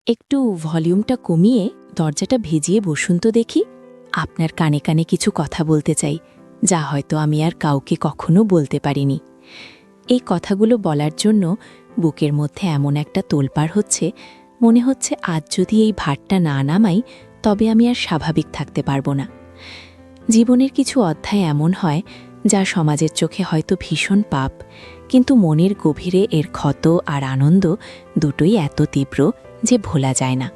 একটু ভলিউমটা কমিয়ে দরজাটা ভেজিয়ে বসুন তো দেখি। আপনার কানে কানে কিছু কথা বলতে চাই, যা হয়তো আমি আর কাউকে কখনো বলতে পারিনি। এই কথাগুলো বলার জন্য বুকের মধ্যে এমন একটা তোলপাড় হচ্ছে, মনে হচ্ছে আজ যদি এই ভারটা না নামাই তবে আমি আর স্বাভাবিক থাকতে পারব না। জীবনের কিছু অধ্যায় এমন হয় যা সমাজের চোখে হয়তো ভীষণ পাপ, কিন্তু মনের গভীরে এর ক্ষত আর আনন্দ দুটোই এত তীব্র যে ভোলা যায় না।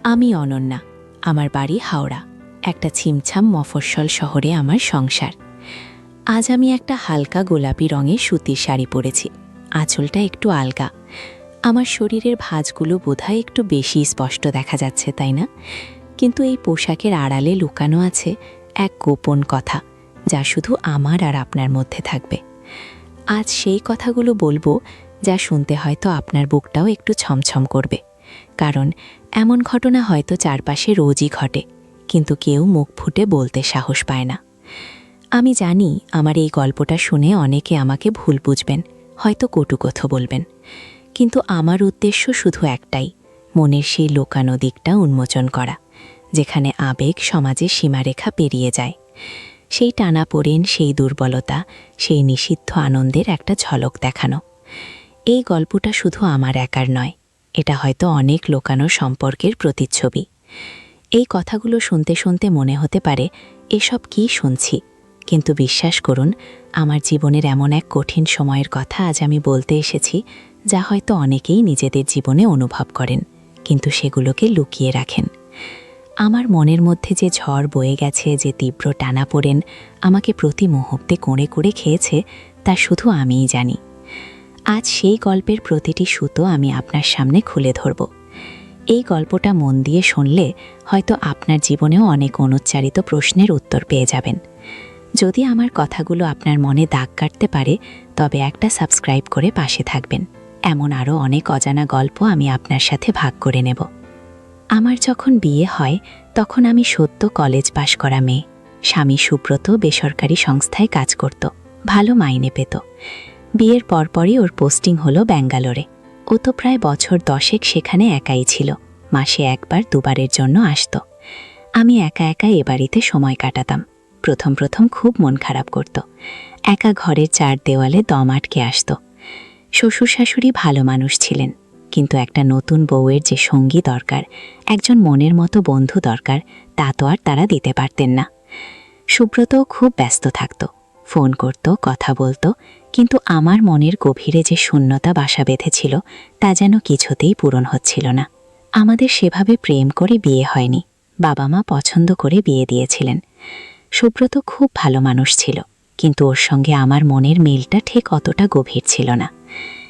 আমি অনন্যা, আমার বাড়ি হাওড়া, একটা ছিমছাম মফস্বল শহরে আমার সংসার। আজ আমি একটা হালকা গোলাপি রঙের সুতির শাড়ি পরেছি, আঁচলটা একটু আলগা। আমার শরীরের ভাঁজগুলো বোধহয় একটু বেশি স্পষ্ট দেখা যাচ্ছে, তাই না? কিন্তু এই পোশাকের আড়ালে লুকানো আছে এক গোপন কথা, যা শুধু আমার আর আপনার মধ্যে থাকবে। আজ সেই কথাগুলো বলবো যা শুনতে হয়তো আপনার বুকটাও একটু ছমছম করবে, কারণ এমন ঘটনা হয়তো চারপাশে রোজই ঘটে, কিন্তু কেউ মুখ ফুটে বলতে সাহস পায় না। আমি জানি আমার এই গল্পটা শুনে অনেকে আমাকে ভুল বুঝবেন, হয়তো কটু কথা বলবেন, কিন্তু আমার উদ্দেশ্য শুধু একটাই, মনের সেই লুকানো দিকটা উন্মোচন করা, যেখানে আবেগ সমাজের সীমারেখা পেরিয়ে যায়। সেই টানাপোড়েন, সেই দুর্বলতা, সেই নিষিদ্ধ আনন্দের একটা ঝলক দেখানো। এই গল্পটা শুধু আমার একার নয়, এটা হয়তো অনেক লোকানো সম্পর্কের প্রতিচ্ছবি। এই কথাগুলো শুনতে শুনতে মনে হতে পারে এসব কি শুনছি, কিন্তু বিশ্বাস করুন, আমার জীবনের এমন এক কঠিন সময়ের কথা আজ আমি বলতে এসেছি, যা হয়তো অনেকেই নিজেদের জীবনে অনুভব করেন, কিন্তু সেগুলোকে লুকিয়ে রাখেন। আমার মনের মধ্যে যে ঝড় বয়ে গেছে, যে তীব্র টানাপোড়েন আমাকে প্রতি মুহূর্তে কোঁড়ে কোঁড়ে খেয়েছে, তা শুধু আমিই জানি। আজ সেই গল্পের প্রতিটি সুতো আমি আপনার সামনে খুলে ধরব। এই গল্পটা মন দিয়ে শুনলে হয়তো আপনার জীবনেও অনেক অনুচ্চারিত প্রশ্নের উত্তর পেয়ে যাবেন। যদি আমার কথাগুলো আপনার মনে দাগ কাটতে পারে, তবে একটা সাবস্ক্রাইব করে পাশে থাকবেন। এমন আরও অনেক অজানা গল্প আমি আপনার সাথে ভাগ করে নেব। আমার যখন বিয়ে হয় তখন আমি সদ্য কলেজ পাশ করা মেয়ে। স্বামী সুব্রত বেসরকারি সংস্থায় কাজ করত, ভালো মাইনে পেত। বিয়ের পরপরই ওর পোস্টিং হলো ব্যাঙ্গালোরে। ও তো প্রায় বছর 10 সেখানে একাই ছিল, মাসে একবার দুবারের জন্য আসত। আমি একা একা এ বাড়িতে সময় কাটাতাম। প্রথম প্রথম খুব মন খারাপ করত, একা ঘরের চার দেওয়ালে দম আটকে আসত। শ্বশুর শাশুড়ি ভালো মানুষ ছিলেন, কিন্তু একটা নতুন বউয়ের যে সঙ্গী দরকার, একজন মনের মতো বন্ধু দরকার, তা তো আর তারা দিতে পারতেন না। সুব্রতও খুব ব্যস্ত থাকত, ফোন করত, কথা বলতো, কিন্তু আমার মনের গভীরে যে শূন্যতা বাসা বেঁধেছিল, তা যেন কিছুতেই পূরণ হচ্ছিল না। আমাদের সেভাবে প্রেম করে বিয়ে হয়নি, বাবা মা পছন্দ করে বিয়ে দিয়েছিলেন। সুব্রত খুব ভালো মানুষ ছিল, কিন্তু ওর সঙ্গে আমার মনের মিলটা ঠিক অতটা গভীর ছিল না।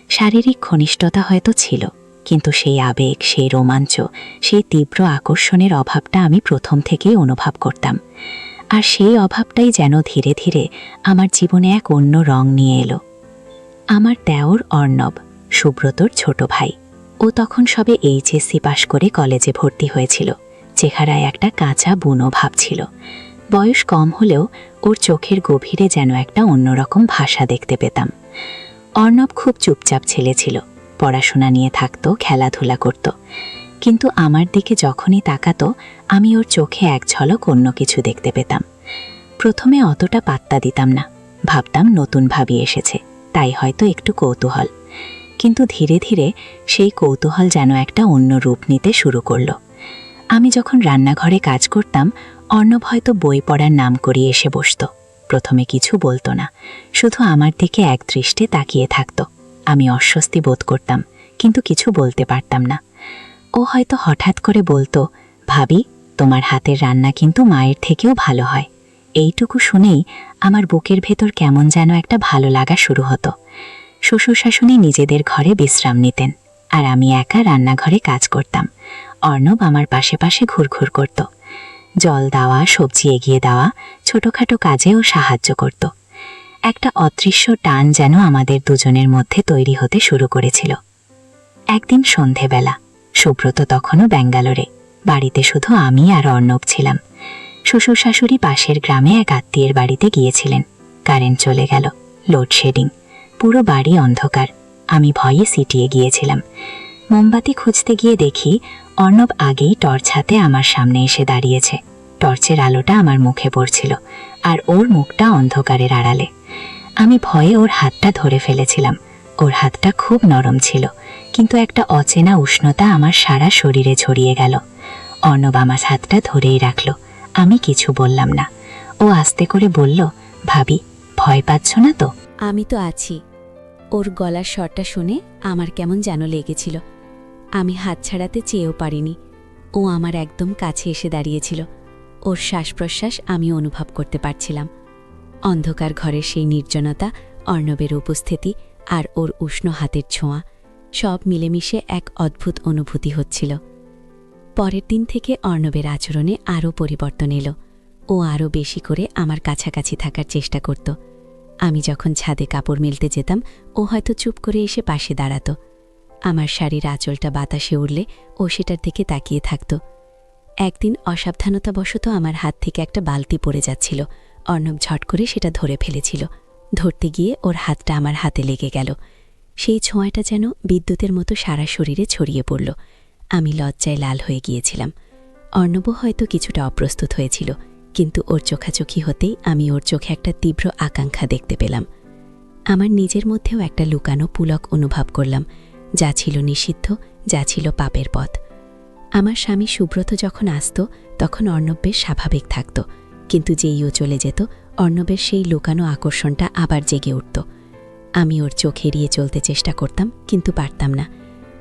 শারীরিক ঘনিষ্ঠতা হয়তো ছিল, কিন্তু সেই আবেগ, সেই রোমাঞ্চ, সেই তীব্র আকর্ষণের অভাবটা আমি প্রথম থেকেই অনুভব করতাম। আর সেই অভাবটাই যেন ধীরে ধীরে আমার জীবনে এক অন্য রং নিয়ে এলো। আমার দেওর অর্ণব, সুব্রতর ছোট ভাই। ও তখন সবে HSC পাশ করে কলেজে ভর্তি হয়েছিল। চেহারায় একটা কাঁচা বুনো ভাব ছিল। বয়স কম হলেও ওর চোখের গভীরে যেন একটা অন্যরকম ভাষা দেখতে পেতাম। অর্ণব খুব চুপচাপ ছেলে ছিল, পড়াশোনা নিয়ে থাকতো, খেলাধুলা করত, কিন্তু আমার দিকে যখনই তাকাতো আমি ওর চোখে এক ঝলক অন্য কিছু দেখতে পেতাম। প্রথমে অতটা পাত্তা দিতাম না, ভাবতাম নতুন ভাবি এসেছে, তাই হয়তো একটু কৌতূহল। কিন্তু ধীরে ধীরে সেই কৌতূহল যেন একটা অন্য রূপ নিতে শুরু করলো। আমি যখন রান্নাঘরে কাজ করতাম, অর্ণব হয়তো বই পড়ার নাম করিয়ে এসে বসত। প্রথমে কিছু বলতো না, শুধু আমার দিকে এক দৃষ্টে তাকিয়ে থাকতো। আমি অস্বস্তি বোধ করতাম, কিন্তু কিছু বলতে পারতাম না। ও হয়তো হঠাৎ করে বলতো, ভাবি, তোমার হাতের রান্না কিন্তু মায়ের থেকেও ভালো হয়। এইটুকু শুনেই আমার বুকের ভেতর কেমন যেন একটা ভালো লাগা শুরু হতো। শ্বশুর শাশুড়ি নিজেদের ঘরে বিশ্রাম নিতেন, আর আমি একা রান্নাঘরে কাজ করতাম। অর্ণব আমার পাশে পাশে ঘুরঘুর করত, জল দেওয়া, সবজি এগিয়ে দেওয়া, ছোটখাটো কাজেও সাহায্য করত। একটা অদৃশ্য টান যেন আমাদের দুজনের মধ্যে তৈরি হতে শুরু করেছিল। একদিন সন্ধেবেলা, সুব্রত তখনও ব্যাঙ্গালোরে, বাড়িতে শুধু আমি আর অর্ণব ছিলাম। শ্বশুর শাশুড়ি পাশের গ্রামে এক আত্মীয়ের বাড়িতে গিয়েছিলেন। কারেন্ট চলে গেল, লোডশেডিং, পুরো বাড়ি অন্ধকার। আমি ভয়ে সিটিয়ে গিয়েছিলাম। মোমবাতি খুঁজতে গিয়ে দেখি অর্ণব আগেই টর্চ হাতে আমার সামনে এসে দাঁড়িয়েছে। টর্চের আলোটা আমার মুখে পড়ছিল, আর ওর মুখটা অন্ধকারের আড়ালে। আমি ভয়ে ওর হাতটা ধরে ফেলেছিলাম। ওর হাতটা খুব নরম ছিল, কিন্তু একটা অচেনা উষ্ণতা আমার সারা শরীরে ছড়িয়ে গেল। অর্ণব আমার হাতটা ধরেই রাখলো। আমি কিছু বললাম না। ও আস্তে করে বলল, ভাবি, ভয় পাচ্ছ না তো? আমি তো আছি। ওর গলার স্বরটা শুনে আমার কেমন যেন লেগেছিল। আমি হাত ছাড়াতে চেয়েও পারিনি। ও আমার একদম কাছে এসে দাঁড়িয়েছিল। ওর শ্বাস প্রশ্বাস আমি অনুভব করতে পারছিলাম। অন্ধকার ঘরের সেই নির্জনতা, অর্ণবের উপস্থিতি আর ওর উষ্ণ হাতের ছোঁয়া সব মিলেমিশে এক অদ্ভুত অনুভূতি হচ্ছিল। পরের দিন থেকে অর্ণবের আচরণে আরও পরিবর্তন এলো। ও আরও বেশি করে আমার কাছাকাছি থাকার চেষ্টা করত। আমি যখন ছাদে কাপড় মেলতে যেতাম, ও হয়তো চুপ করে এসে পাশে দাঁড়াত। আমার শাড়ির আঁচলটা বাতাসে উড়লে ও সেটার দিকে তাকিয়ে থাকত। একদিন অসাবধানতাবশত আমার হাত থেকে একটা বালতি পড়ে যাচ্ছিল। অর্ণব ঝট করে সেটা ধরে ফেলেছিল। ধরতে গিয়ে ওর হাতটা আমার হাতে লেগে গেল। সেই ছোঁয়াটা যেন বিদ্যুতের মতো সারা শরীরে ছড়িয়ে পড়ল। আমি লজ্জায় লাল হয়ে গিয়েছিলাম। অর্ণবও হয়তো কিছুটা অপ্রস্তুত হয়েছিল, কিন্তু ওর চোখাচোখি হতেই আমি ওর চোখে একটা তীব্র আকাঙ্ক্ষা দেখতে পেলাম। আমার নিজের মধ্যেও একটা লুকানো পুলক অনুভব করলাম, যা ছিল নিষিদ্ধ, যা ছিল পাপের পথ। আমার স্বামী সুব্রত যখন আসত, তখন অর্ণব বেশ স্বাভাবিক থাকত, কিন্তু যেই ও চলে যেত, অর্ণবের সেই লুকানো আকর্ষণটা আবার জেগে উঠত। আমি ওর চোখ এড়িয়ে চলতে চেষ্টা করতাম, কিন্তু পারতাম না।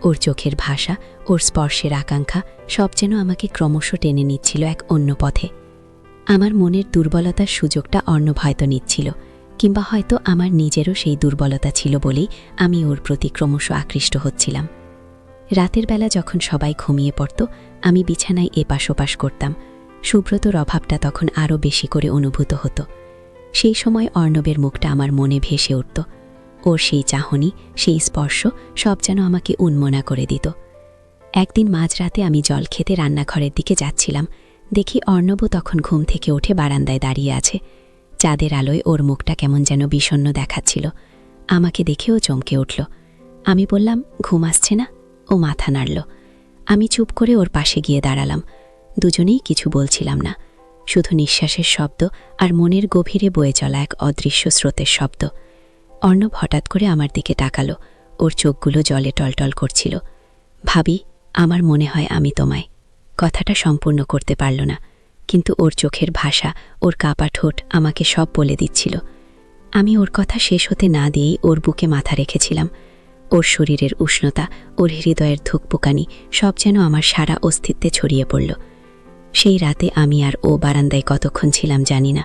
ওর চোখের ভাষা, ওর স্পর্শের আকাঙ্ক্ষা সব যেন আমাকে ক্রমশ টেনে নিচ্ছিল এক অন্য পথে। আমার মনের দুর্বলতার সুযোগটা অর্ণব হয়তো নিচ্ছিল, কিংবা হয়তো আমার নিজেরও সেই দুর্বলতা ছিল বলেই আমি ওর প্রতি ক্রমশ আকৃষ্ট হচ্ছিলাম। রাতের বেলা যখন সবাই ঘুমিয়ে পড়ত, আমি বিছানায় এপাশ ওপাশ করতাম। সুব্রতর অভাবটা তখন আরও বেশি করে অনুভূত হতো। সেই সময় অর্ণবের মুখটা আমার মনে ভেসে উঠত। ওর সেই চাহনি, সেই স্পর্শ সব যেন আমাকে উন্মনা করে দিত। একদিন মাঝরাতে আমি জল খেতে রান্নাঘরের দিকে যাচ্ছিলাম। দেখি অর্ণবও তখন ঘুম থেকে উঠে বারান্দায় দাঁড়িয়ে আছে। চাঁদের আলোয় ওর মুখটা কেমন যেন বিষণ্ণ দেখাচ্ছিল। আমাকে দেখেও চমকে উঠল। আমি বললাম, ঘুম আসছে না? ও মাথা নাড়ল। আমি চুপ করে ওর পাশে গিয়ে দাঁড়ালাম। দুজনেই কিছু বলছিলাম না, শুধু নিঃশ্বাসের শব্দ আর মনের গভীরে বয়ে চলা এক অদৃশ্য স্রোতের শব্দ। অর্ণব হঠাৎ করে আমার দিকে তাকালো। ওর চোখগুলো জলে টলটল করছিল। ভাবি, আমার মনে হয় আমি তোমায়। কথাটা সম্পূর্ণ করতে পারল না, কিন্তু ওর চোখের ভাষা, ওর কাঁপা ঠোঁট আমাকে সব বলে দিচ্ছিল। আমি ওর কথা শেষ হতে না দিয়েই ওর বুকে মাথা রেখেছিলাম। ওর শরীরের উষ্ণতা, ওর হৃদয়ের ধুকপুকানি সব যেন আমার সারা অস্তিত্বে ছড়িয়ে পড়ল। সেই রাতে আমি আর ও বারান্দায় কতক্ষণ ছিলাম জানি না,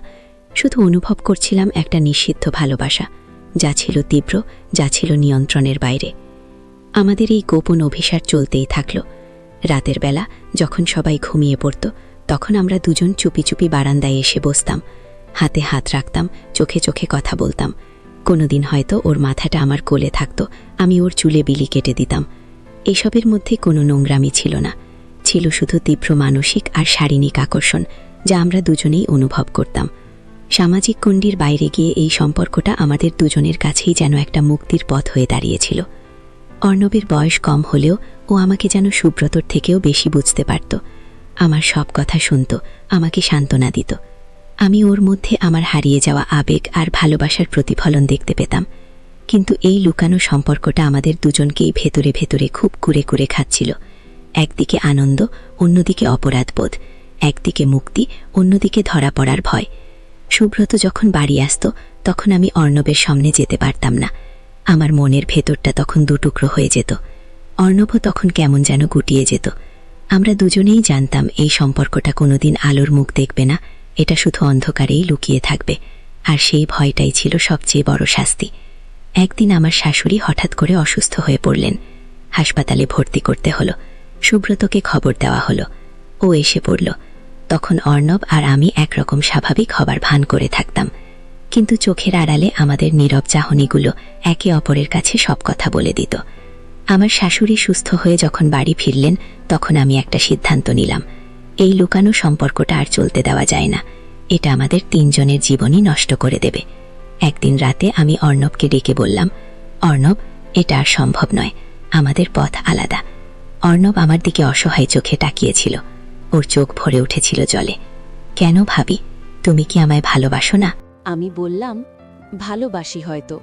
শুধু অনুভব করছিলাম একটা নিষিদ্ধ ভালোবাসা, যা ছিল তীব্র, যা ছিল নিয়ন্ত্রণের বাইরে। আমাদের এই গোপন অভিসার চলতেই থাকল। রাতের বেলা যখন সবাই ঘুমিয়ে পড়ত, তখন আমরা দুজন চুপি চুপি বারান্দায় এসে বসতাম, হাতে হাত রাখতাম, চোখে চোখে কথা বলতাম। কোনোদিন হয়তো ওর মাথাটা আমার কোলে থাকত, আমি ওর চুলে বিলি কেটে দিতাম। এসবের মধ্যে কোনো নোংরামি ছিল না, ছিল শুধু তীব্র মানসিক আর শারীরিক আকর্ষণ, যা আমরা দুজনেই অনুভব করতাম। সামাজিক গণ্ডির বাইরে গিয়ে এই সম্পর্কটা আমাদের দুজনের কাছেই যেন একটা মুক্তির পথ হয়ে দাঁড়িয়েছিল। অর্ণবের বয়স কম হলেও ও আমাকে যেন সুব্রতর থেকেও বেশি বুঝতে পারত। আমার সব কথা শুনত, আমাকে সান্ত্বনা দিত। আমি ওর মধ্যে আমার হারিয়ে যাওয়া আবেগ আর ভালোবাসার প্রতিফলন দেখতে পেতাম। কিন্তু এই লুকানো সম্পর্কটা আমাদের দুজনকেই ভেতরে ভেতরে খুব কুরে কুরে খাচ্ছিল। একদিকে আনন্দ, অন্যদিকে অপরাধবোধ, একদিকে মুক্তি, অন্যদিকে ধরা পড়ার ভয়। সুব্রত যখন বাড়ি আসত, তখন আমি অর্ণবের সামনে যেতে পারতাম না। আমার মনের ভেতরটা তখন দুটুকরো হয়ে যেত। অর্ণবও তখন কেমন যেন গুটিয়ে যেত। আমরা দুজনেই জানতাম এই সম্পর্কটা কোনোদিন আলোর মুখ দেখবে না, এটা শুধু অন্ধকারেই লুকিয়ে থাকবে। আর সেই ভয়টাই ছিল সবচেয়ে বড় শাস্তি। একদিন আমার শাশুড়ি হঠাৎ করে অসুস্থ হয়ে পড়লেন। হাসপাতালে ভর্তি করতে হলো। সুব্রতকে খবর দেওয়া হলো। ও এসে পড়ল। তখন অর্ণব আর আমি একরকম স্বাভাবিক হবার ভান করে থাকতাম, কিন্তু চোখের আড়ালে আমাদের নীরব চাহনিগুলো একে অপরের কাছে সব কথা বলে দিত। আমার শাশুড়ি সুস্থ হয়ে যখন বাড়ি ফিরলেন, তখন আমি একটা সিদ্ধান্ত নিলাম, এই লুকানো সম্পর্কটা আর চলতে দেওয়া যায় না। এটা আমাদের তিনজনের জীবনই নষ্ট করে দেবে। একদিন রাতে আমি অর্ণবকে ডেকে বললাম, অর্ণব, এটা আর সম্ভব নয়, আমাদের পথ আলাদা। অর্ণব আমার দিকে অসহায় চোখে তাকিয়েছিল। ওর চোখ ভরে উঠেছিল জলে। কেন ভাবি, তুমি কি আমায় ভালোবাসো না? আমি বললাম, ভালোবাসি হয়তো,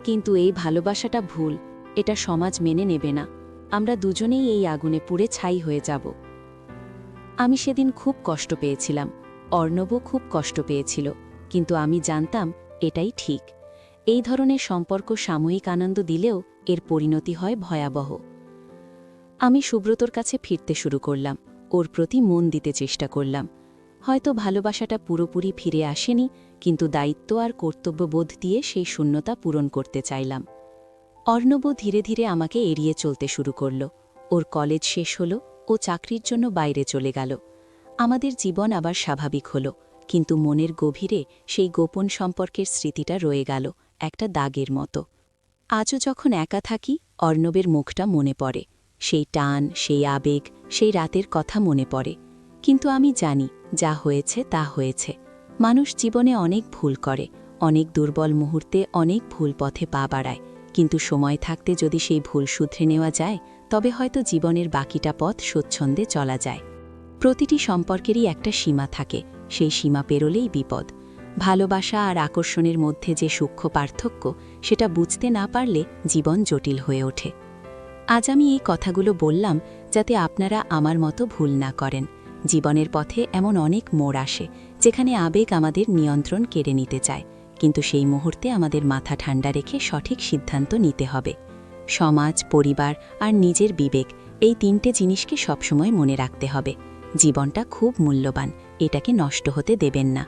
কিন্তু এই ভালোবাসাটা ভুল। এটা সমাজ মেনে নেবে না। আমরা দুজনেই এই আগুনে পুড়ে ছাই হয়ে যাব। আমি সেদিন খুব কষ্ট পেয়েছিলাম, অর্ণবও খুব কষ্ট পেয়েছিল, কিন্তু আমি জানতাম এটাই ঠিক। এই ধরনের সম্পর্ক সাময়িক আনন্দ দিলেও এর পরিণতি হয় ভয়াবহ। আমি সুব্রতর কাছে ফিরতে শুরু করলাম, ওর প্রতি মন দিতে চেষ্টা করলাম। হয়তো ভালোবাসাটা পুরোপুরি ফিরে আসেনি, কিন্তু দায়িত্ব আর কর্তব্যবোধ দিয়ে সেই শূন্যতা পূরণ করতে চাইলাম। অর্ণবও ধীরে ধীরে আমাকে এড়িয়ে চলতে শুরু করল। ওর কলেজ শেষ হলো, ও চাকরির জন্য বাইরে চলে গেল। আমাদের জীবন আবার স্বাভাবিক হলো, কিন্তু মনের গভীরে সেই গোপন সম্পর্কের স্মৃতিটা রয়ে গেল একটা দাগের মতো। আজও যখন একা থাকি, অর্ণবের মুখটা মনে পড়ে, সেই টান, সেই আবেগ, সেই রাতের কথা মনে পড়ে। কিন্তু আমি জানি, যা হয়েছে তা হয়েছে। মানুষ জীবনে অনেক ভুল করে, অনেক দুর্বল মুহূর্তে অনেক ভুল পথে পা বাড়ায়, কিন্তু সময় থাকতে যদি সেই ভুল শুধরে নেওয়া যায়, তবে হয়তো জীবনের বাকিটা পথ স্বচ্ছন্দে চলা যায়। প্রতিটি সম্পর্কেরই একটা সীমা থাকে, সেই সীমা পেরোলেই বিপদ। ভালোবাসা আর আকর্ষণের মধ্যে যে সূক্ষ্ম পার্থক্য, সেটা বুঝতে না পারলে জীবন জটিল হয়ে ওঠে। আজ আমি এই কথাগুলো বললাম যাতে আপনারা আমার মতো ভুল না করেন। জীবনের পথে এমন অনেক মোড় আসে যেখানে আবেগ আমাদের নিয়ন্ত্রণ কেড়ে নিতে চায়, কিন্তু সেই মুহূর্তে আমাদের মাথা ঠান্ডা রেখে সঠিক সিদ্ধান্ত নিতে হবে। সমাজ, পরিবার আর নিজের বিবেক, এই তিনটে জিনিসকে সবসময় মনে রাখতে হবে। জীবনটা খুব মূল্যবান, এটাকে নষ্ট হতে দেবেন না।